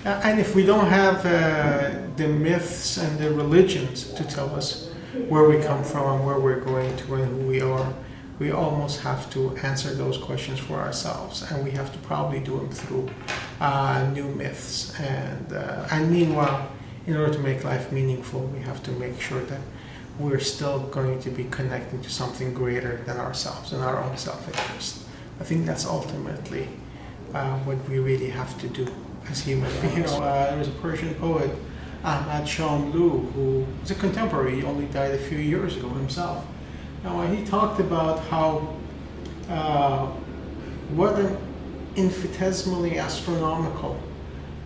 And if we don't have the myths and the religions to tell us where we come from and where we're going to and who we are, we almost have to answer those questions for ourselves, and we have to probably do them through new myths. And meanwhile, in order to make life meaningful, we have to make sure that we're still going to be connecting to something greater than ourselves and our own self-interest. I think that's ultimately what we really have to do as human beings. There was a Persian poet, Ahmad Shamlu, who was a contemporary. He only died a few years ago himself. Now, he talked about how what an infinitesimally astronomical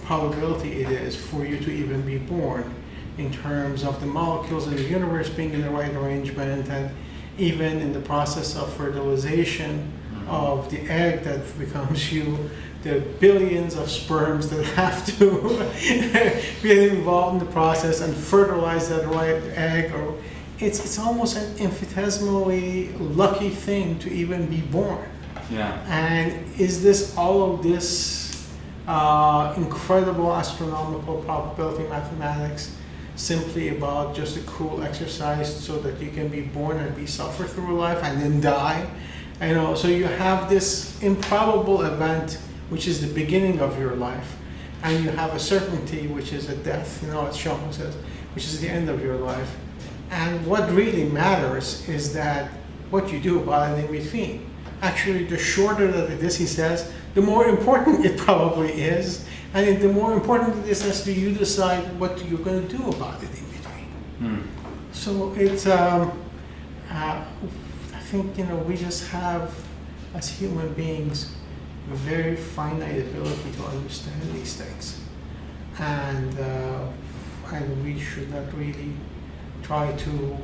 probability it is for you to even be born, in terms of the molecules in the universe being in the right arrangement, and even in the process of fertilization of the egg that becomes you, the billions of sperms that have to be involved in the process and fertilize that right egg. Or it's almost an infinitesimally lucky thing to even be born. Yeah. And is this all of this incredible astronomical probability mathematics simply about just a cruel exercise so that you can be born and be suffer through life and then die? So you have this improbable event, which is the beginning of your life, and you have a certainty, which is a death, as Shama says, which is the end of your life. And what really matters is that what you do about it in between. Actually, the shorter that it is, he says, the more important it probably is, and the more important it is as to you decide what you're going to do about it in between. So it's, I think, we just have, as human beings, a very finite ability to understand these things. And we should not really try to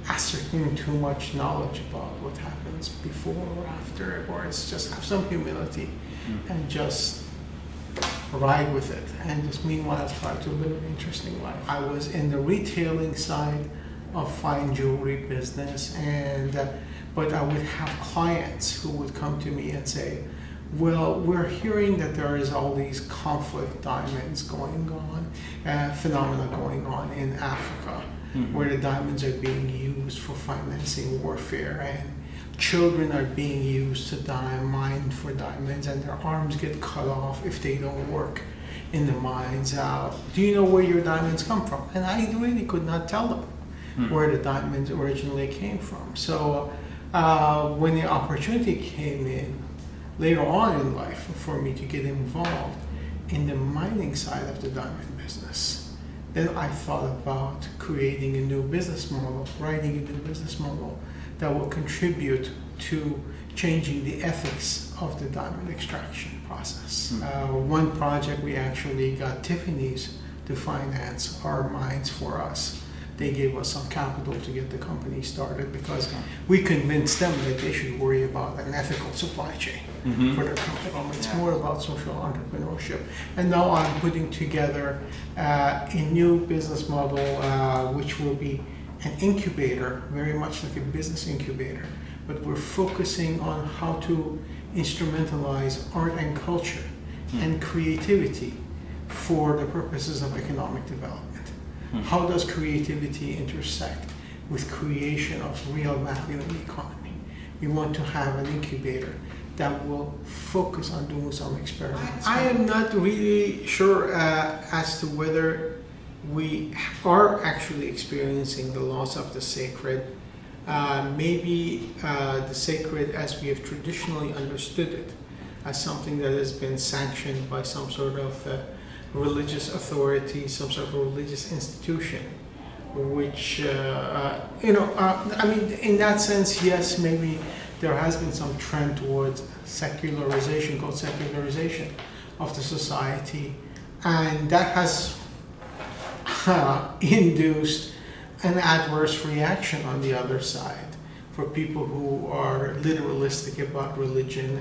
ascertain too much knowledge about what happens before or after, or it's just have some humility and just ride with it, and just meanwhile try to live an interesting life. I was in the retailing side of fine jewelry business, but I would have clients who would come to me and say, well, we're hearing that there is all these conflict diamonds going on, phenomena going on in Africa, where the diamonds are being used for financing warfare, and children are being used to mine for diamonds, and their arms get cut off if they don't work in the mines. Do you know where your diamonds come from? And I really could not tell them where the diamonds originally came from. So when the opportunity came in later on in life for me to get involved in the mining side of the diamond business, then I thought about creating a new business model, writing a new business model that will contribute to changing the ethics of the diamond extraction process. One project, we actually got Tiffany's to finance our mines for us. They gave us some capital to get the company started because we convinced them that they should worry about an ethical supply chain for their company. It's more about social entrepreneurship. And now I'm putting together a new business model which will be an incubator, very much like a business incubator, but we're focusing on how to instrumentalize art and culture and creativity for the purposes of economic development. How does creativity intersect with creation of real value in the economy? We want to have an incubator that will focus on doing some experiments. I am not really sure as to whether we are actually experiencing the loss of the sacred. Maybe the sacred as we have traditionally understood it, as something that has been sanctioned by some sort of religious authority, some sort of religious institution, which, I mean, in that sense, yes, maybe there has been some trend towards secularization, called secularization of the society, and that has induced an adverse reaction on the other side for people who are literalistic about religion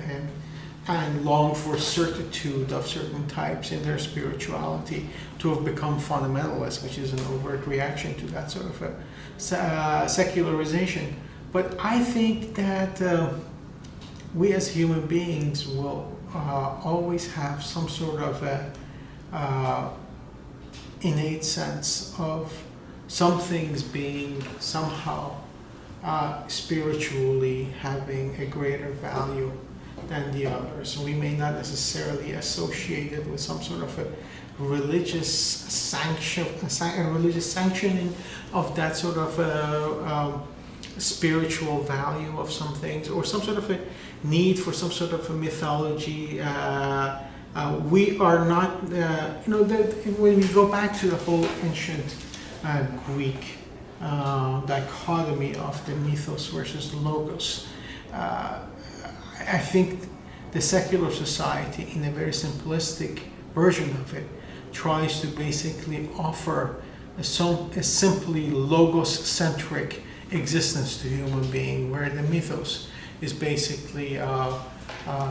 and long for certitude of certain types in their spirituality to have become fundamentalists, which is an overt reaction to that sort of a secularization. But I think that we as human beings will always have some sort of a uh, innate sense of some things being somehow spiritually having a greater value than the others. We may not necessarily associate it with some sort of a religious sanctioning of that sort of spiritual value of some things, or some sort of a need for some sort of a mythology. We are not, when we go back to the whole ancient Greek dichotomy of the mythos versus logos, I think the secular society, in a very simplistic version of it, tries to basically offer a simply logos-centric existence to human being, where the mythos is basically,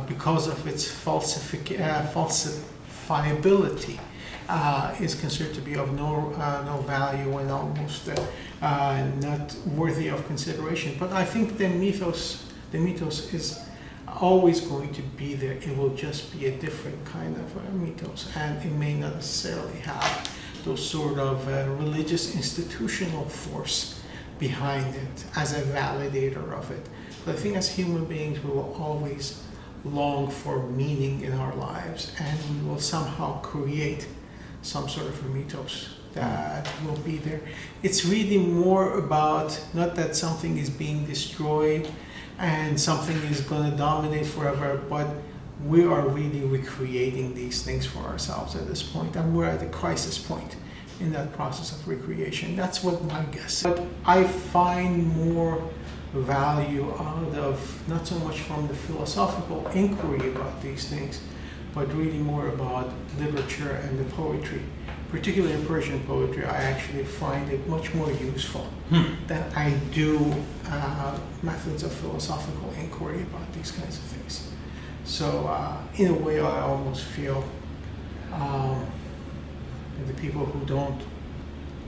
because of its falsifiability, is considered to be of no value and almost not worthy of consideration. But I think the mythos is always going to be there. It will just be a different kind of mythos, and it may not necessarily have those sort of religious institutional force behind it as a validator of it. But I think as human beings, we will always long for meaning in our lives, and we will somehow create some sort of a mythos that will be there. It's really more about not that something is being destroyed and something is going to dominate forever, but we are really recreating these things for ourselves at this point, and we're at a crisis point in that process of recreation. That's what my guess is. But I find more value out of, not so much from the philosophical inquiry about these things, but really more about literature and the poetry. Particularly Persian poetry, I actually find it much more useful than I do methods of philosophical inquiry about these kinds of things. So in a way, I almost feel that the people who don't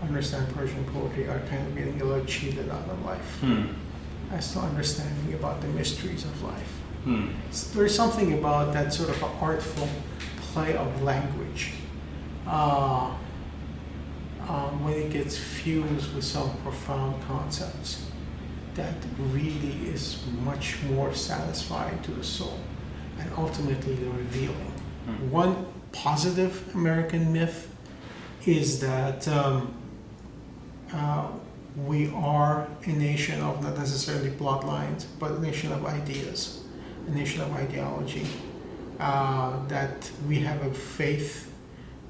understand Persian poetry are kind of getting a little cheated out of life as to understanding about the mysteries of life. There's something about that sort of artful play of language when it gets fused with some profound concepts that really is much more satisfying to the soul and ultimately revealing. One positive American myth is that we are a nation of not necessarily bloodlines, but a nation of ideas, a nation of ideology, that we have a faith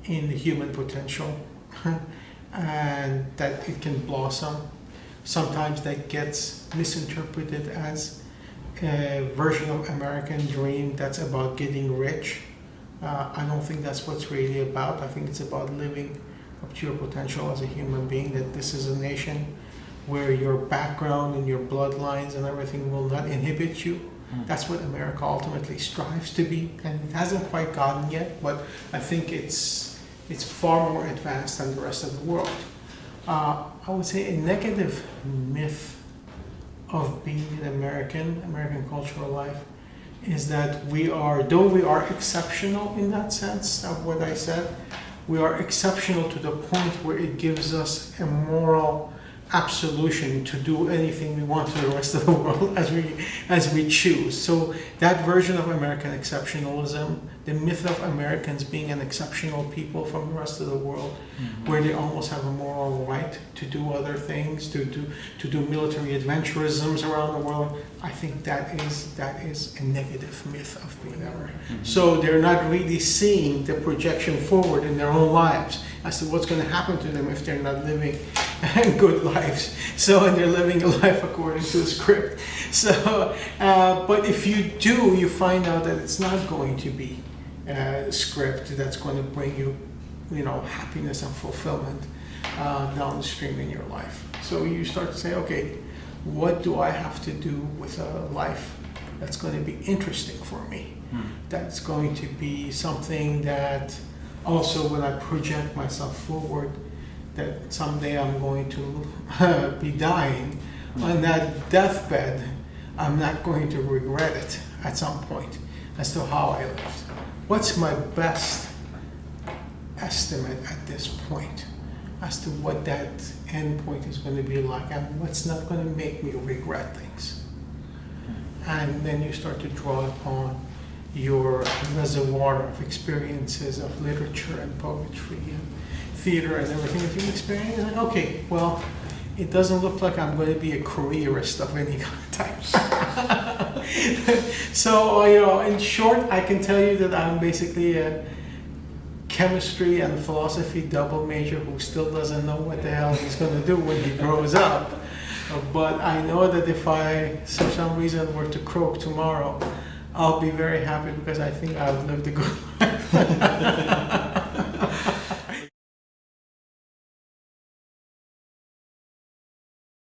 in the human potential and that it can blossom. Sometimes that gets misinterpreted as a version of American dream that's about getting rich. I don't think that's what it's really about. I think it's about living up to your potential as a human being, that this is a nation where your background and your bloodlines and everything will not inhibit you. That's what America ultimately strives to be, and it hasn't quite gotten yet, but I think it's far more advanced than the rest of the world. I would say a negative myth of being an American cultural life is that though we are exceptional in that sense of what I said, we are exceptional to the point where it gives us a moral absolution to do anything we want to the rest of the world as we choose. So that version of American exceptionalism, the myth of Americans being an exceptional people from the rest of the world, where they almost have a moral right to do other things, to do military adventurisms around the world, I think that is a negative myth of being American. So they're not really seeing the projection forward in their own lives as to what's going to happen to them if they're not living good lives. So, and they're living a life according to a script. So, but if you do, you find out that it's not going to be a script that's going to bring you, happiness and fulfillment down the stream in your life. So you start to say, okay, what do I have to do with a life that's going to be interesting for me? That's going to be something that also, when I project myself forward, that someday I'm going to be dying on that deathbed, I'm not going to regret it at some point as to how I lived. What's my best estimate at this point as to what that end point is going to be like and what's not going to make me regret things. And then you start to draw upon your reservoir of experiences of literature and poetry and theater and everything that you've experienced. And okay, well, it doesn't look like I'm going to be a careerist of any type. So, in short, I can tell you that I'm basically a chemistry and philosophy double major who still doesn't know what the hell he's going to do when he grows up. But I know that if I, for some reason, were to croak tomorrow, I'll be very happy because I think I've lived a good life.